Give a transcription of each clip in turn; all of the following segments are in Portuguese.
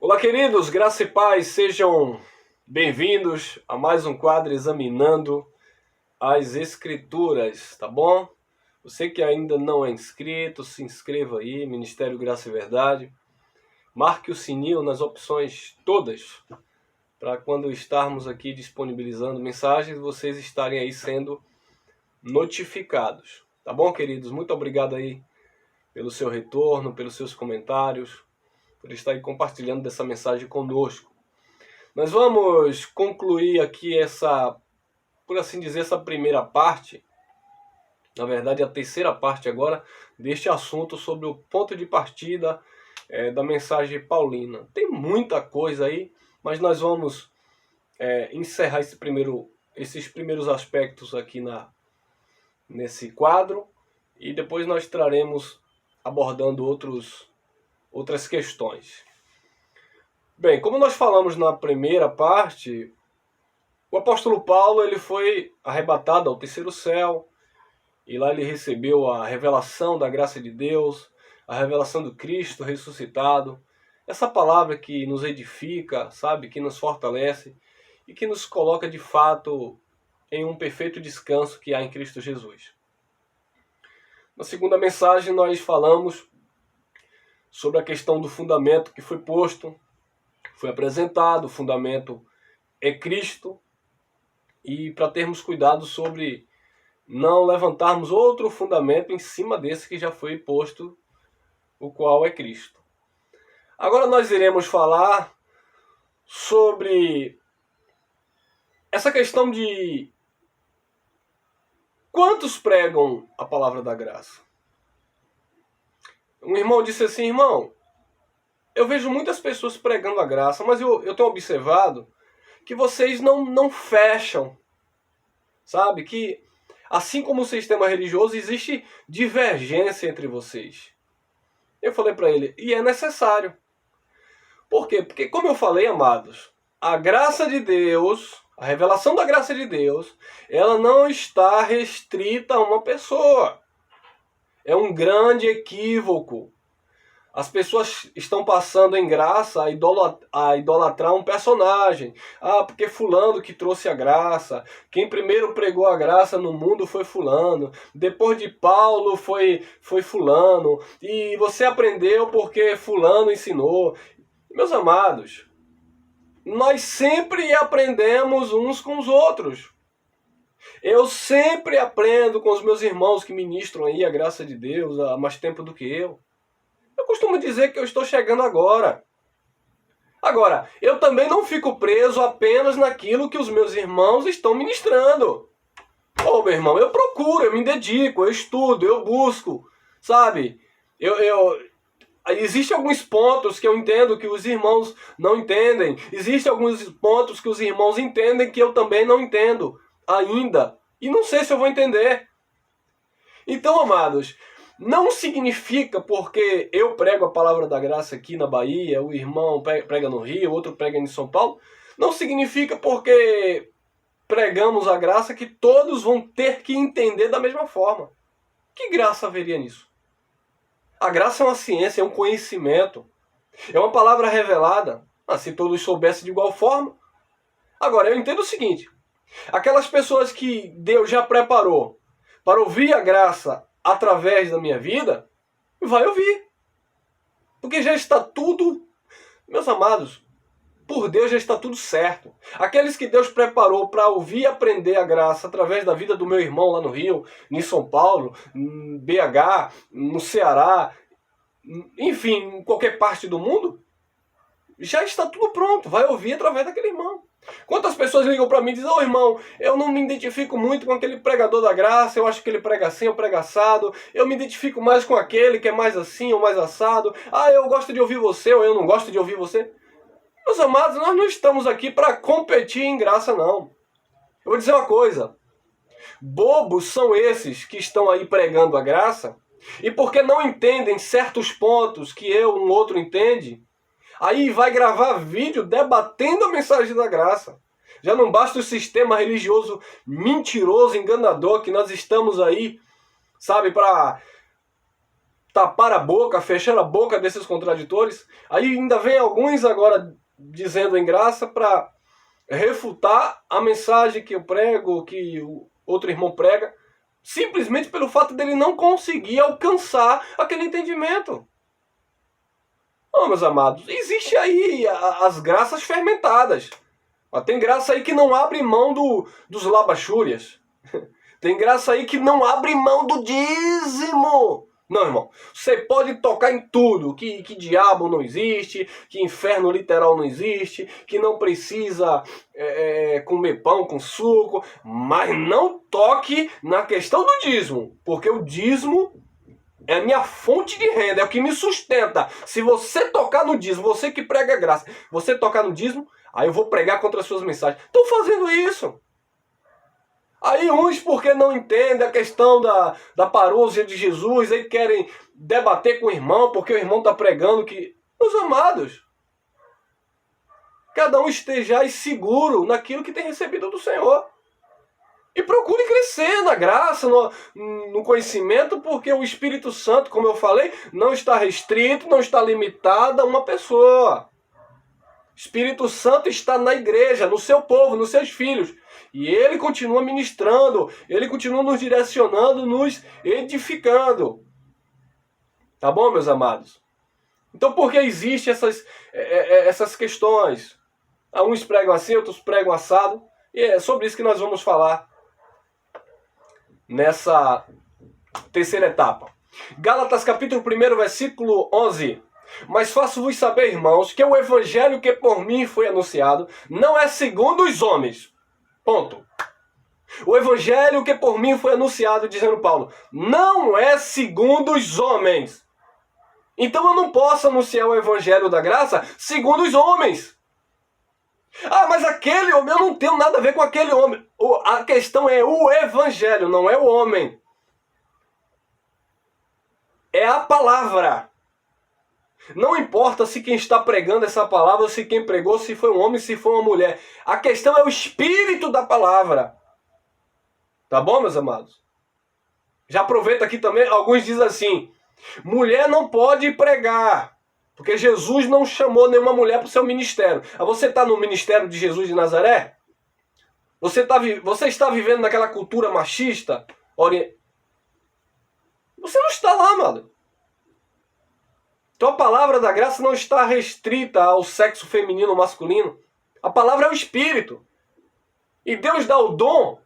Olá, queridos, graça e paz, sejam bem-vindos a mais um quadro examinando as Escrituras, tá bom? Você que ainda não é inscrito, se inscreva aí, Ministério Graça e Verdade. Marque o sininho nas opções todas, para quando estarmos aqui disponibilizando mensagens, vocês estarem aí sendo notificados, tá bom, queridos? Muito obrigado aí pelo seu retorno, pelos seus comentários, por estar aí compartilhando dessa mensagem conosco. Nós vamos concluir aqui por assim dizer, essa primeira parte, na verdade a terceira parte agora, deste assunto sobre o ponto de partida da mensagem paulina. Tem muita coisa aí, mas nós vamos encerrar esses primeiros aspectos aqui nesse quadro, e depois nós traremos abordando outras questões. Bem, como nós falamos na primeira parte, o apóstolo Paulo ele foi arrebatado ao terceiro céu, e lá ele recebeu a revelação da graça de Deus, a revelação do Cristo ressuscitado, essa palavra que nos edifica, sabe, que nos fortalece e que nos coloca de fato em um perfeito descanso que há em Cristo Jesus. Na segunda mensagem nós falamos sobre a questão do fundamento que foi posto, foi apresentado, o fundamento é Cristo, e para termos cuidado sobre não levantarmos outro fundamento em cima desse que já foi posto, o qual é Cristo. Agora nós iremos falar sobre essa questão de quantos pregam a palavra da graça. Um irmão disse assim: irmão, eu vejo muitas pessoas pregando a graça, mas eu tenho observado que vocês não fecham, sabe? Que assim como o sistema religioso, existe divergência entre vocês. Eu falei para ele, e é necessário. Por quê? Porque, como eu falei, amados, a graça de Deus, a revelação da graça de Deus, ela não está restrita a uma pessoa. É um grande equívoco. As pessoas estão passando em graça a idolatrar um personagem. Ah, porque fulano que trouxe a graça. Quem primeiro pregou a graça no mundo foi fulano. Depois de Paulo foi fulano. E você aprendeu porque fulano ensinou. Meus amados, nós sempre aprendemos uns com os outros. Eu sempre aprendo com os meus irmãos que ministram aí a graça de Deus há mais tempo do que eu. Eu costumo dizer que eu estou chegando agora. Agora, eu também não fico preso apenas naquilo que os meus irmãos estão ministrando. Ô, meu irmão, eu procuro, eu me dedico, eu estudo, eu busco, sabe? Existem alguns pontos que eu entendo que os irmãos não entendem. Existem alguns pontos que os irmãos entendem que eu também não entendo ainda. E não sei se eu vou entender. Então, amados, não significa porque eu prego a palavra da graça aqui na Bahia, o irmão prega no Rio, outro prega em São Paulo, não significa porque pregamos a graça que todos vão ter que entender da mesma forma. Que graça haveria nisso? A graça é uma ciência, é um conhecimento, é uma palavra revelada. Se todos soubessem de igual forma. Agora, eu entendo o seguinte, aquelas pessoas que Deus já preparou para ouvir a graça através da minha vida, vai ouvir. Porque já está tudo, meus amados, por Deus já está tudo certo. Aqueles que Deus preparou para ouvir e aprender a graça através da vida do meu irmão lá no Rio, em São Paulo, em BH, no Ceará, enfim, em qualquer parte do mundo, já está tudo pronto, vai ouvir através daquele irmão. Quantas pessoas ligam para mim e dizem: ô irmão, eu não me identifico muito com aquele pregador da graça, eu acho que ele prega assim ou prega assado, eu me identifico mais com aquele que é mais assim ou mais assado, eu gosto de ouvir você ou eu não gosto de ouvir você. Meus amados, nós não estamos aqui para competir em graça, não. Eu vou dizer uma coisa, bobos são esses que estão aí pregando a graça, e porque não entendem certos pontos que um outro entende, aí vai gravar vídeo debatendo a mensagem da graça. Já não basta o sistema religioso mentiroso, enganador, que nós estamos aí, sabe, para tapar a boca, fechar a boca desses contraditores. Aí ainda vem alguns agora dizendo em graça para refutar a mensagem que eu prego, que o outro irmão prega, simplesmente pelo fato dele não conseguir alcançar aquele entendimento. Oh, meus amados, existe aí as graças fermentadas. Tem graça aí que não abre mão dos labachúrias. Tem graça aí que não abre mão do dízimo. Não, irmão. Você pode tocar em tudo. Que diabo não existe, que inferno literal não existe, que não precisa comer pão com suco. Mas não toque na questão do dízimo. Porque o dízimo é a minha fonte de renda, é o que me sustenta. Se você tocar no dízimo, você que prega graça, você tocar no dízimo, aí eu vou pregar contra as suas mensagens. Estão fazendo isso. Aí uns, porque não entendem a questão da parousia de Jesus, aí querem debater com o irmão, porque o irmão está pregando que... Meus amados, cada um esteja aí seguro naquilo que tem recebido do Senhor. E procure crescer na graça, no conhecimento, porque o Espírito Santo, como eu falei, não está restrito, não está limitado a uma pessoa. O Espírito Santo está na igreja, no seu povo, nos seus filhos. E ele continua ministrando, ele continua nos direcionando, nos edificando. Tá bom, meus amados? Então por que existem essas questões? Uns pregam assim, outros pregam assado. E é sobre isso que nós vamos falar nessa terceira etapa. Gálatas capítulo 1, versículo 11. Mas faço-vos saber, irmãos, que o evangelho que por mim foi anunciado não é segundo os homens. Ponto. O evangelho que por mim foi anunciado, dizendo Paulo, não é segundo os homens. Então eu não posso anunciar o evangelho da graça segundo os homens. Ah, mas aquele homem, eu não tenho nada a ver com aquele homem. A questão é o evangelho, não é o homem. É a palavra. Não importa se quem está pregando essa palavra, se quem pregou, se foi um homem, se foi uma mulher. A questão é o espírito da palavra. Tá bom, meus amados? Já aproveito aqui também, alguns dizem assim, mulher não pode pregar, porque Jesus não chamou nenhuma mulher para o seu ministério. Você está no ministério de Jesus de Nazaré? Você está vivendo naquela cultura machista? Você não está lá, mano. Então a palavra da graça não está restrita ao sexo feminino ou masculino. A palavra é o Espírito. E Deus dá o dom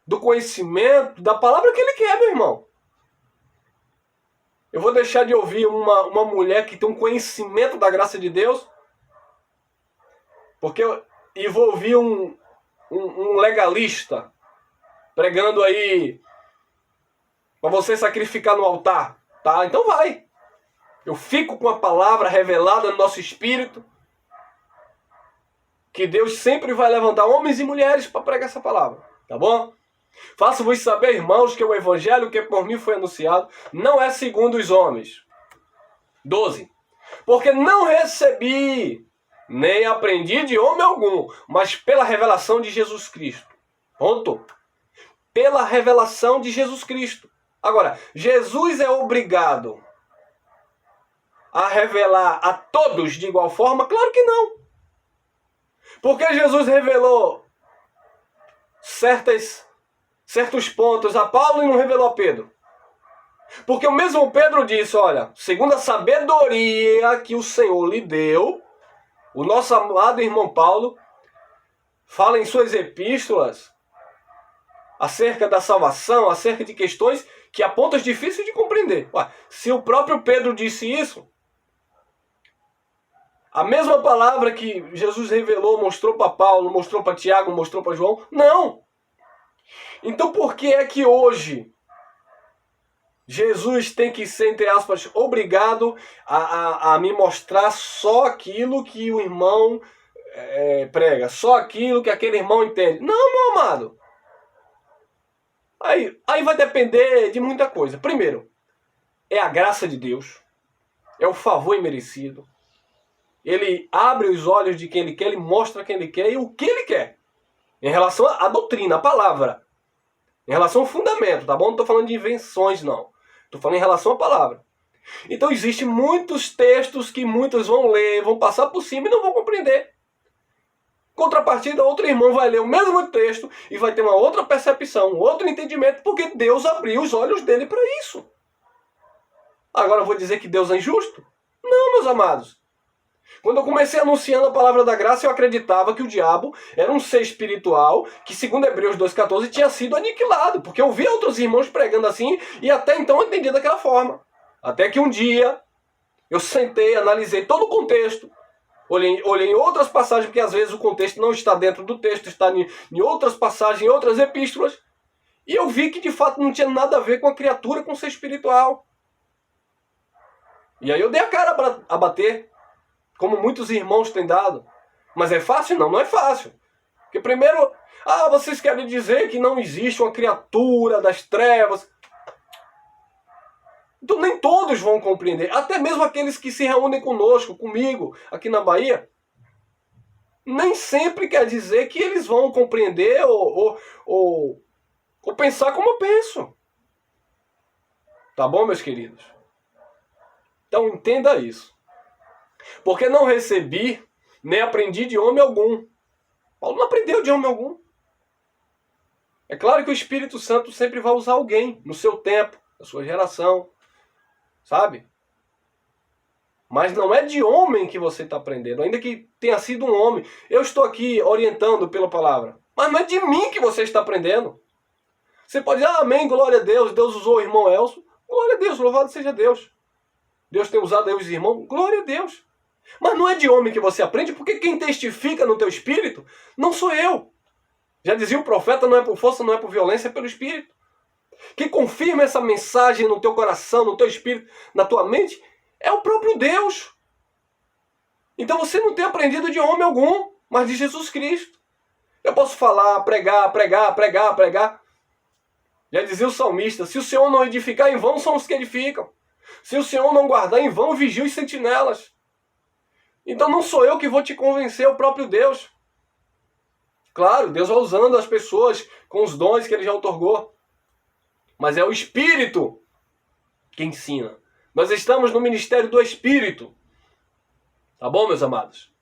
do conhecimento da palavra que Ele quer, meu irmão. Eu vou deixar de ouvir uma mulher que tem um conhecimento da graça de Deus, e vou ouvir um legalista pregando aí para você sacrificar no altar. Tá? Então vai. Eu fico com a palavra revelada no nosso espírito, que Deus sempre vai levantar homens e mulheres para pregar essa palavra, tá bom? Faço-vos saber, irmãos, que o evangelho que por mim foi anunciado não é segundo os homens. 12. Porque não recebi, nem aprendi de homem algum, mas pela revelação de Jesus Cristo. Ponto. Pela revelação de Jesus Cristo. Agora, Jesus é obrigado a revelar a todos de igual forma? Claro que não. Porque Jesus revelou certos pontos a Paulo e não revelou a Pedro. Porque o mesmo Pedro disse, olha, segundo a sabedoria que o Senhor lhe deu, o nosso amado irmão Paulo fala em suas epístolas acerca da salvação, acerca de questões que há pontos difíceis de compreender. Ué, se o próprio Pedro disse isso, a mesma palavra que Jesus revelou, mostrou para Paulo, mostrou para Tiago, mostrou para João? Não! Então por que é que hoje Jesus tem que ser, entre aspas, obrigado a me mostrar só aquilo que o irmão prega, só aquilo que aquele irmão entende? Não, meu amado! Aí vai depender de muita coisa. Primeiro, é a graça de Deus, é o favor imerecido. Ele abre os olhos de quem Ele quer, Ele mostra quem Ele quer e o que Ele quer. Em relação à doutrina, à palavra. Em relação ao fundamento, tá bom? Não estou falando de invenções, não. Estou falando em relação à palavra. Então existem muitos textos que muitos vão ler, vão passar por cima e não vão compreender. Contrapartida, outro irmão vai ler o mesmo texto e vai ter uma outra percepção, um outro entendimento, porque Deus abriu os olhos dele para isso. Agora eu vou dizer que Deus é injusto? Não, meus amados. Quando eu comecei anunciando a palavra da graça, eu acreditava que o diabo era um ser espiritual que, segundo Hebreus 2,14, tinha sido aniquilado. Porque eu via outros irmãos pregando assim e até então eu entendia daquela forma. Até que um dia eu sentei, analisei todo o contexto, olhei em outras passagens, porque às vezes o contexto não está dentro do texto, está em outras passagens, em outras epístolas, e eu vi que de fato não tinha nada a ver com a criatura, com o ser espiritual. E aí eu dei a cara a bater, como muitos irmãos têm dado. Mas é fácil? Não, não é fácil. Porque primeiro, vocês querem dizer que não existe uma criatura das trevas. Então nem todos vão compreender. Até mesmo aqueles que se reúnem conosco, comigo, aqui na Bahia. Nem sempre quer dizer que eles vão compreender ou pensar como eu penso. Tá bom, meus queridos? Então entenda isso. Porque não recebi, nem aprendi de homem algum. Paulo não aprendeu de homem algum. É claro que o Espírito Santo sempre vai usar alguém no seu tempo, na sua geração. Sabe? Mas não é de homem que você está aprendendo, ainda que tenha sido um homem. Eu estou aqui orientando pela palavra, mas não é de mim que você está aprendendo. Você pode dizer, amém, glória a Deus, Deus usou o irmão Elcio. Glória a Deus, louvado seja Deus. Deus tem usado aí os irmãos, glória a Deus. Mas não é de homem que você aprende, porque quem testifica no teu espírito não sou eu. Já dizia o profeta, não é por força, não é por violência, é pelo espírito. Que confirma essa mensagem no teu coração, no teu espírito, na tua mente, é o próprio Deus. Então você não tem aprendido de homem algum, mas de Jesus Cristo. Eu posso falar, pregar. Já dizia o salmista, se o Senhor não edificar, em vão são os que edificam. Se o Senhor não guardar, em vão vigiam os sentinelas. Então não sou eu que vou te convencer, é o próprio Deus. Claro, Deus vai usando as pessoas com os dons que Ele já outorgou. Mas é o Espírito que ensina. Nós estamos no ministério do Espírito. Tá bom, meus amados?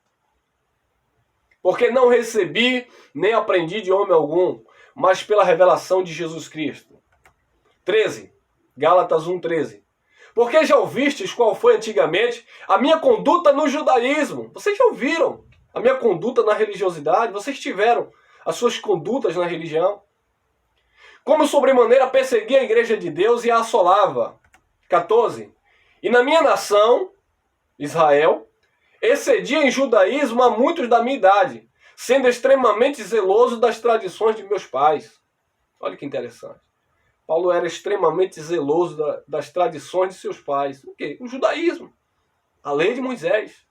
Porque não recebi, nem aprendi de homem algum, mas pela revelação de Jesus Cristo. 13. Gálatas 1:13. Porque já ouvistes qual foi antigamente a minha conduta no judaísmo. Vocês já ouviram a minha conduta na religiosidade? Vocês tiveram as suas condutas na religião? Como sobremaneira persegui a igreja de Deus e a assolava. 14. E na minha nação, Israel, excedia em judaísmo a muitos da minha idade, sendo extremamente zeloso das tradições de meus pais. Olha que interessante. Paulo era extremamente zeloso das tradições de seus pais. O quê? O judaísmo. A lei de Moisés.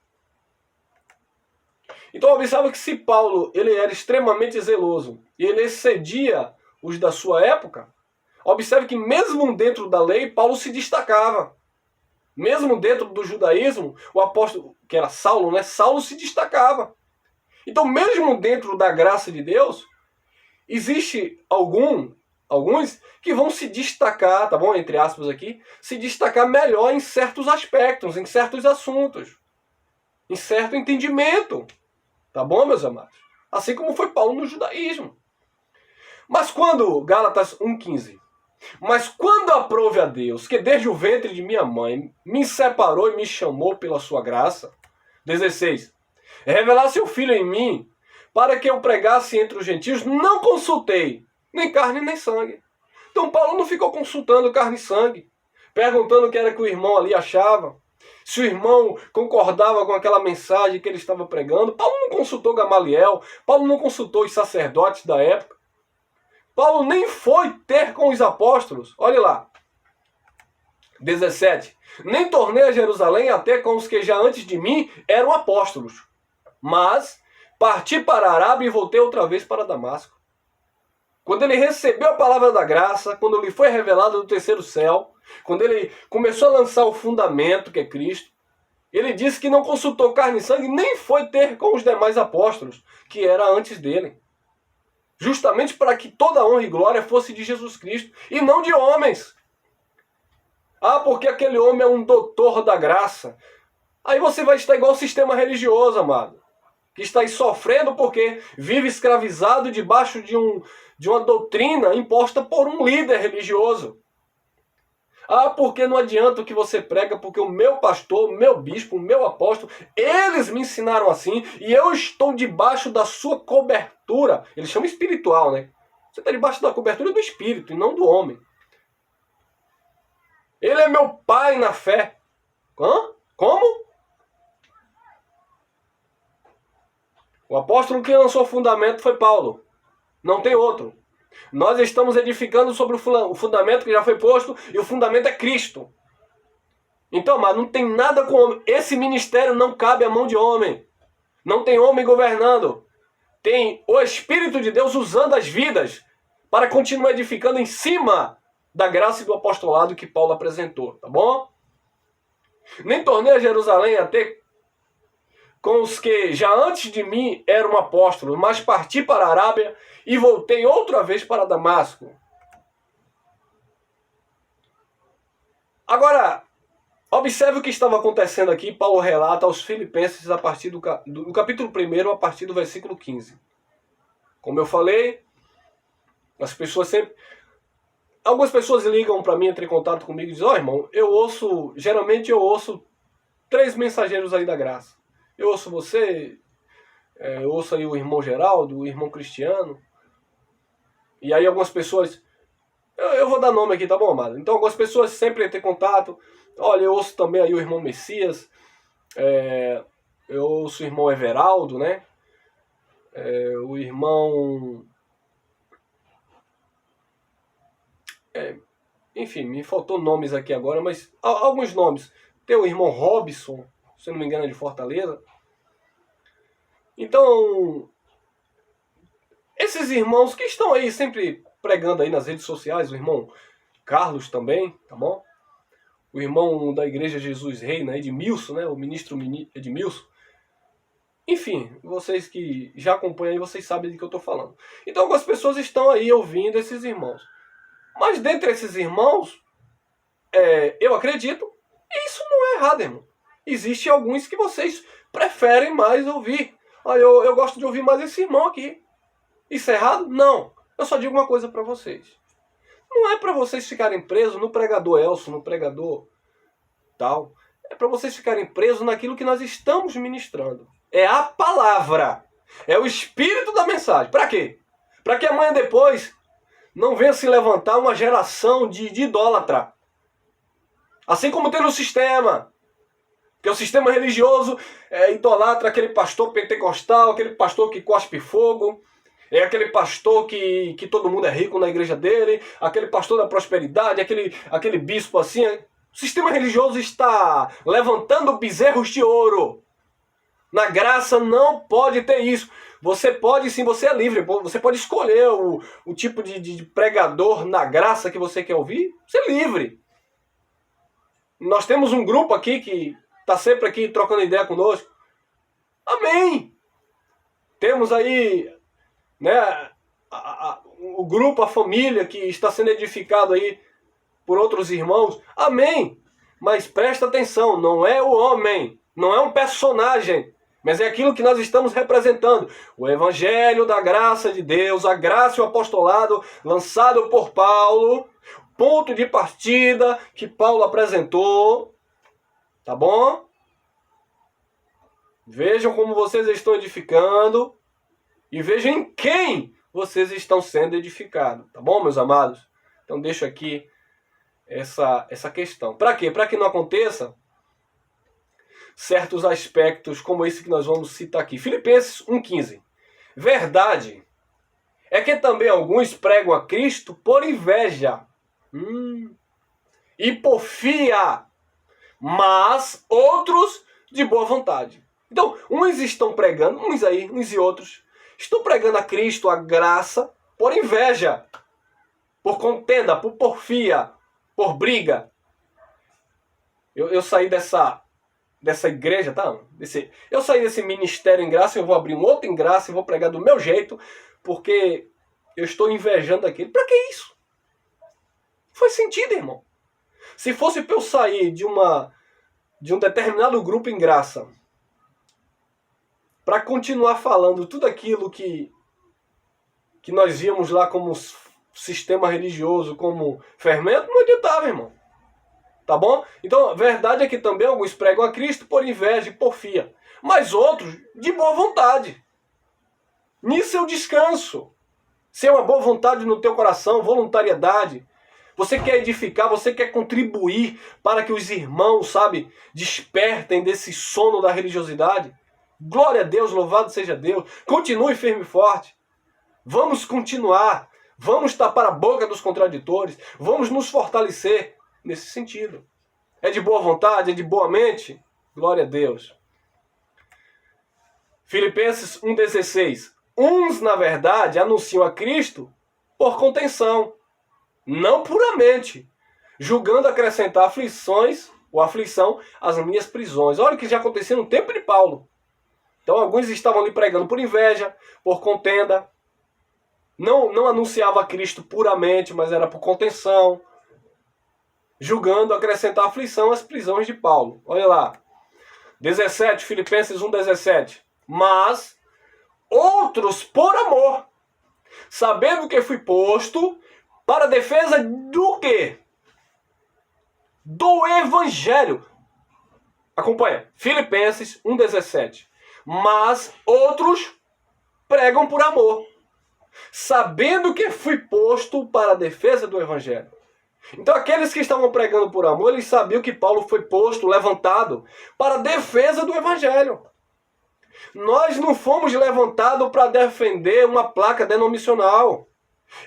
Então observa que se Paulo ele era extremamente zeloso e ele excedia os da sua época, observe que mesmo dentro da lei, Paulo se destacava. Mesmo dentro do judaísmo, o apóstolo, que era Saulo, né? Saulo se destacava. Então, mesmo dentro da graça de Deus, existe alguns que vão se destacar, tá bom? Entre aspas aqui, se destacar melhor em certos aspectos, em certos assuntos, em certo entendimento. Tá bom, meus amados? Assim como foi Paulo no judaísmo. Mas quando, Gálatas 1:15, mas quando aprove a Deus, que desde o ventre de minha mãe me separou e me chamou pela sua graça, 16, revelar seu filho em mim, para que eu pregasse entre os gentios, não consultei nem carne nem sangue. Então Paulo não ficou consultando carne e sangue, perguntando o que era que o irmão ali achava, se o irmão concordava com aquela mensagem que ele estava pregando. Paulo não consultou Gamaliel, Paulo não consultou os sacerdotes da época. Paulo nem foi ter com os apóstolos. Olha lá. 17. Nem tornei a Jerusalém até com os que já antes de mim eram apóstolos. Mas parti para a Arábia e voltei outra vez para Damasco. Quando ele recebeu a palavra da graça, quando lhe foi revelado do terceiro céu, quando ele começou a lançar o fundamento, que é Cristo, ele disse que não consultou carne e sangue, nem foi ter com os demais apóstolos, que era antes dele. Justamente para que toda a honra e glória fosse de Jesus Cristo, e não de homens. Ah, porque aquele homem é um doutor da graça. Aí você vai estar igual ao sistema religioso, amado. Que está aí sofrendo porque vive escravizado debaixo de uma doutrina imposta por um líder religioso. Ah, porque não adianta o que você prega, porque o meu pastor, o meu bispo, o meu apóstolo, eles me ensinaram assim e eu estou debaixo da sua cobertura. Eles chamam espiritual, né? Você está debaixo da cobertura do espírito e não do homem. Ele é meu pai na fé. Hã? Como? O apóstolo que lançou o fundamento foi Paulo. Não tem outro. Nós estamos edificando sobre o fundamento que já foi posto e o fundamento é Cristo. Então, mas não tem nada com homem. Esse ministério não cabe à mão de homem. Não tem homem governando. Tem o Espírito de Deus usando as vidas para continuar edificando em cima da graça e do apostolado que Paulo apresentou, tá bom? Nem tornei a Jerusalém até com os que já antes de mim eram apóstolos, mas parti para a Arábia e voltei outra vez para Damasco. Agora, observe o que estava acontecendo aqui. Paulo relata aos Filipenses a partir do capítulo 1, a partir do versículo 15. Como eu falei, as pessoas sempre... Algumas pessoas ligam para mim, entram em contato comigo e dizem: ó, irmão, geralmente eu ouço 3 mensageiros aí da graça. Eu ouço você, eu ouço aí o irmão Geraldo, o irmão Cristiano. E aí algumas pessoas... Eu vou dar nome aqui, tá bom, amado? Então algumas pessoas sempre entram em contato. Olha, eu ouço também aí o irmão Messias. Eu ouço o irmão Everaldo, né? O irmão... enfim, me faltou nomes aqui agora, mas alguns nomes. Tem o irmão Robson, se não me engano é de Fortaleza. Então, esses irmãos que estão aí sempre pregando aí nas redes sociais, o irmão Carlos também, tá bom? O irmão da Igreja Jesus Reina, Edmilson, né? O ministro Edmilson. Enfim, vocês que já acompanham aí, vocês sabem de que eu estou falando. Então, algumas pessoas estão aí ouvindo esses irmãos. Mas dentre esses irmãos, eu acredito, e isso não é errado, irmão. Existem alguns que vocês preferem mais ouvir. Ah, eu gosto de ouvir mais esse irmão aqui. Isso é errado? Não. Eu só digo uma coisa para vocês. Não é para vocês ficarem presos no pregador Elcio, no pregador tal. É para vocês ficarem presos naquilo que nós estamos ministrando. É a palavra. É o espírito da mensagem. Para quê? Para que amanhã depois não venha se levantar uma geração de idólatra. Assim como tem no sistema. Que o sistema religioso idolatra aquele pastor pentecostal, aquele pastor que cospe fogo, aquele pastor que todo mundo é rico na igreja dele, aquele pastor da prosperidade, aquele bispo assim. O sistema religioso está levantando bezerros de ouro. Na graça não pode ter isso. Você pode sim, você é livre. Você pode escolher o tipo de pregador na graça que você quer ouvir. Você é livre. Nós temos um grupo aqui que está sempre aqui trocando ideia conosco. Amém! Temos aí, né, o grupo, a família que está sendo edificado aí por outros irmãos. Amém! Mas presta atenção, não é o homem, não é um personagem, mas é aquilo que nós estamos representando. O Evangelho da graça de Deus, a graça e o apostolado lançado por Paulo, ponto de partida que Paulo apresentou, tá bom? Vejam como vocês estão edificando e vejam em quem vocês estão sendo edificados, tá bom, meus amados? Então deixo aqui essa questão. Para quê? Para que não aconteça certos aspectos como esse que nós vamos citar aqui. Filipenses 1,15. Verdade é que também alguns pregam a Cristo por inveja e porfia, mas outros de boa vontade. Então, uns estão pregando, uns e outros, estão pregando a Cristo, a graça, por inveja, por contenda, por porfia, por briga. Eu saí dessa igreja, tá? Eu saí desse ministério em graça, eu vou abrir um outro em graça e vou pregar do meu jeito, porque eu estou invejando aquele. Pra que isso? Faz sentido, irmão. Se fosse para eu sair de um determinado grupo em graça para continuar falando tudo aquilo que nós víamos lá como sistema religioso, como fermento, não adiantava, irmão. Tá bom? Então, a verdade é que também alguns pregam a Cristo por inveja e porfia, mas outros de boa vontade. Nisso eu descanso. Se é uma boa vontade no teu coração, voluntariedade, você quer edificar, você quer contribuir para que os irmãos, sabe, despertem desse sono da religiosidade. Glória a Deus, louvado seja Deus. Continue firme e forte. Vamos continuar. Vamos tapar a boca dos contraditores. Vamos nos fortalecer nesse sentido. É de boa vontade? É de boa mente? Glória a Deus. Filipenses 1,16. Uns, na verdade, anunciam a Cristo por contenção, não puramente, julgando acrescentar aflições ou aflição às minhas prisões. Olha o que já acontecia no tempo de Paulo. Então alguns estavam ali pregando por inveja, por contenda. Não anunciava a Cristo puramente, mas era por contenção, julgando acrescentar aflição às prisões de Paulo. Olha lá. 17, Filipenses 1,17. Mas outros por amor, sabendo que fui posto para a defesa do quê? Do Evangelho. Acompanha. Filipenses 1,17. Mas outros pregam por amor, sabendo que fui posto para a defesa do Evangelho. Então aqueles que estavam pregando por amor, eles sabiam que Paulo foi posto, levantado para a defesa do Evangelho. Nós não fomos levantados para defender uma placa denominacional.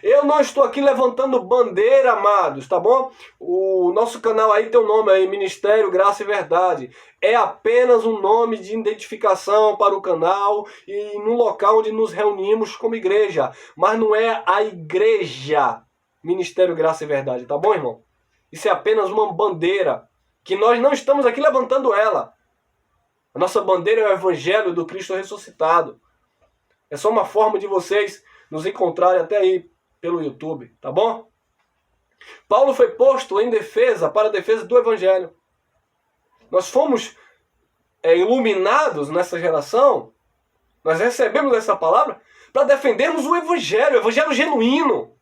Eu não estou aqui levantando bandeira, amados, tá bom? O nosso canal aí tem um nome aí, Ministério Graça e Verdade. É apenas um nome de identificação para o canal e no local onde nos reunimos como igreja. Mas não é a igreja Ministério Graça e Verdade, tá bom, irmão? Isso é apenas uma bandeira, que nós não estamos aqui levantando ela. A nossa bandeira é o Evangelho do Cristo ressuscitado. É só uma forma de vocês nos encontrarem até aí pelo YouTube, tá bom? Paulo foi posto em defesa, para a defesa do Evangelho. Nós fomos iluminados nessa geração, nós recebemos essa palavra para defendermos o Evangelho genuíno.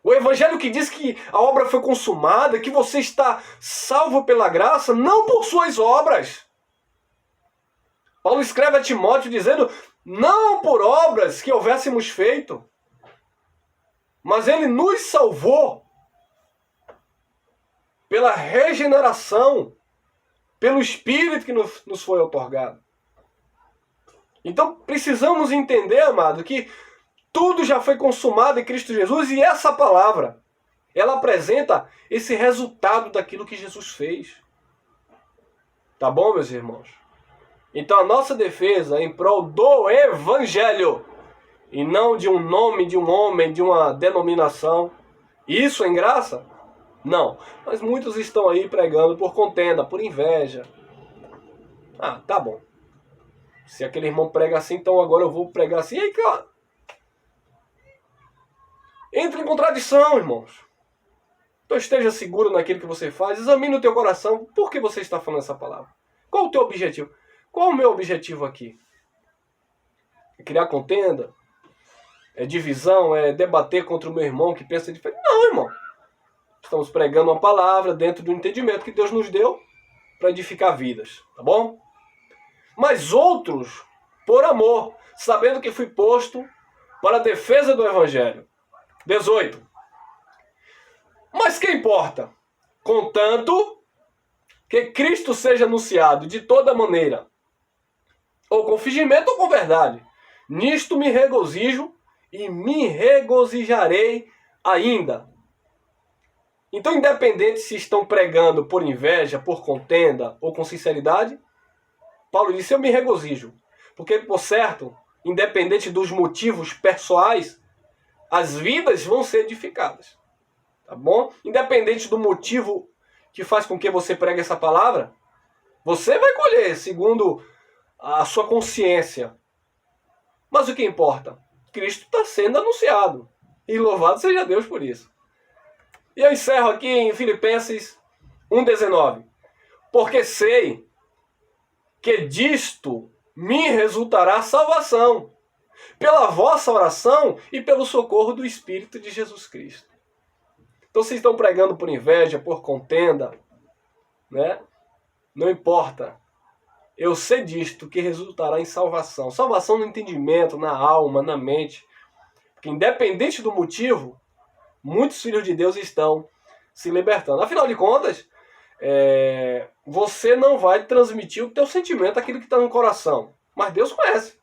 O Evangelho que diz que a obra foi consumada, que você está salvo pela graça, não por suas obras. Paulo escreve a Timóteo dizendo, não por obras que houvéssemos feito, mas ele nos salvou pela regeneração, pelo Espírito que nos foi outorgado. Então precisamos entender, amado, que tudo já foi consumado em Cristo Jesus e essa palavra, ela apresenta esse resultado daquilo que Jesus fez. Tá bom, meus irmãos? Então a nossa defesa é em prol do Evangelho e não de um nome, de um homem, de uma denominação. Isso é graça? Não. Mas muitos estão aí pregando por contenda, por inveja. Ah, tá bom. Se aquele irmão prega assim, então agora eu vou pregar assim. E aí, cara? Entra em contradição, irmãos. Então esteja seguro naquilo que você faz. Examine o teu coração. Por que você está falando essa palavra? Qual o teu objetivo? Qual o meu objetivo aqui? É criar contenda? É divisão? É debater contra o meu irmão que pensa diferente? Não, irmão. Estamos pregando uma palavra dentro do entendimento que Deus nos deu para edificar vidas. Tá bom? Mas outros, por amor, sabendo que fui posto para a defesa do Evangelho. 18. Mas que importa? Contanto que Cristo seja anunciado de toda maneira, ou com fingimento ou com verdade. Nisto me regozijo e me regozijarei ainda. Então, independente se estão pregando por inveja, por contenda ou com sinceridade, Paulo disse, eu me regozijo. Porque, por certo, independente dos motivos pessoais, as vidas vão ser edificadas. Tá bom? Independente do motivo que faz com que você pregue essa palavra, você vai colher segundo a sua consciência. Mas o que importa? Cristo está sendo anunciado. E louvado seja Deus por isso. E eu encerro aqui em Filipenses 1,19. Porque sei que disto me resultará salvação, pela vossa oração e pelo socorro do Espírito de Jesus Cristo. Então vocês estão pregando por inveja, por contenda, né? Não importa. Eu sei disto que resultará em salvação. Salvação no entendimento, na alma, na mente. Porque independente do motivo, muitos filhos de Deus estão se libertando. Afinal de contas, você não vai transmitir o teu sentimento, aquilo que está no coração. Mas Deus conhece.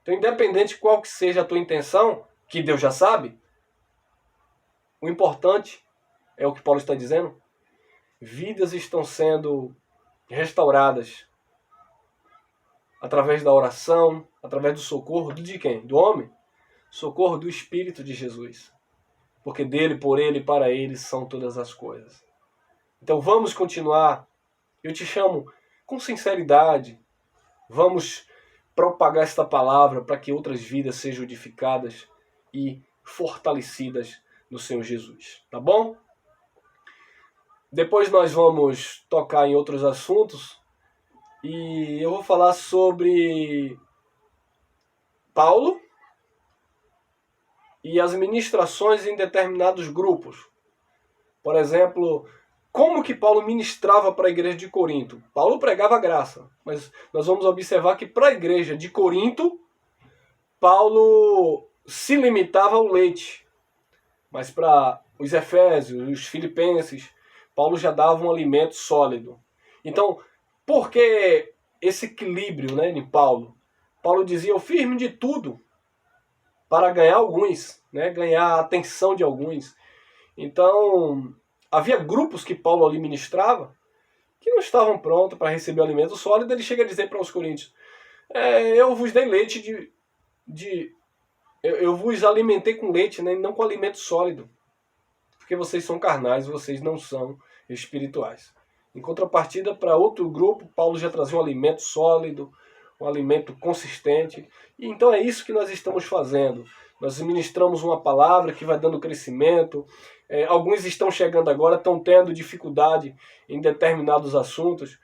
Então, independente de qual que seja a tua intenção, que Deus já sabe, o importante é o que Paulo está dizendo. Vidas estão sendo restauradas através da oração, através do socorro de quem? Do homem? Socorro do Espírito de Jesus. Porque dele, por ele e para ele são todas as coisas. Então vamos continuar. Eu te chamo com sinceridade. Vamos propagar esta palavra para que outras vidas sejam edificadas e fortalecidas no Senhor Jesus. Tá bom? Depois nós vamos tocar em outros assuntos. E eu vou falar sobre Paulo e as ministrações em determinados grupos. Por exemplo, como que Paulo ministrava para a igreja de Corinto? Paulo pregava graça, mas nós vamos observar que para a igreja de Corinto, Paulo se limitava ao leite. Mas para os Efésios, os Filipenses, Paulo já dava um alimento sólido. Então, por que esse equilíbrio, né, de Paulo? Paulo dizia, eu fiz de tudo para ganhar alguns, né, ganhar a atenção de alguns. Então, havia grupos que Paulo ali ministrava que não estavam prontos para receber o alimento sólido. Ele chega a dizer para os coríntios, eu vos dei leite eu vos alimentei com leite, né, não com alimento sólido. Porque vocês são carnais, vocês não são espirituais. Em contrapartida, para outro grupo, Paulo já trazia um alimento sólido, um alimento consistente. E então é isso que nós estamos fazendo. Nós ministramos uma palavra que vai dando crescimento. Alguns estão chegando agora, estão tendo dificuldade em determinados assuntos.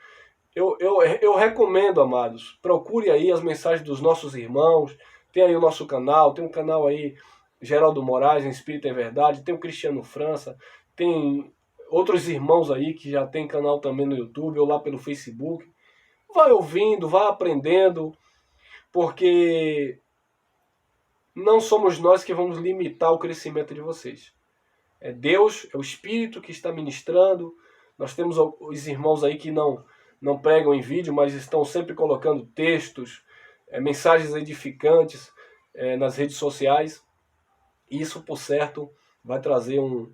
Eu recomendo, amados, procure aí as mensagens dos nossos irmãos. Tem aí o nosso canal, tem um canal aí, Geraldo Moraes, em Espírito em Verdade, tem o Cristiano França, tem outros irmãos aí que já tem canal também no YouTube ou lá pelo Facebook. Vai ouvindo, vai aprendendo, porque não somos nós que vamos limitar o crescimento de vocês. É Deus, é o Espírito que está ministrando. Nós temos os irmãos aí que não pregam em vídeo, mas estão sempre colocando textos, mensagens edificantes nas redes sociais. Isso, por certo, vai trazer um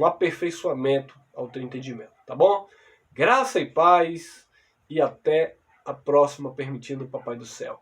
aperfeiçoamento ao teu entendimento, tá bom? Graça e paz e até a próxima, permitindo o Papai do Céu.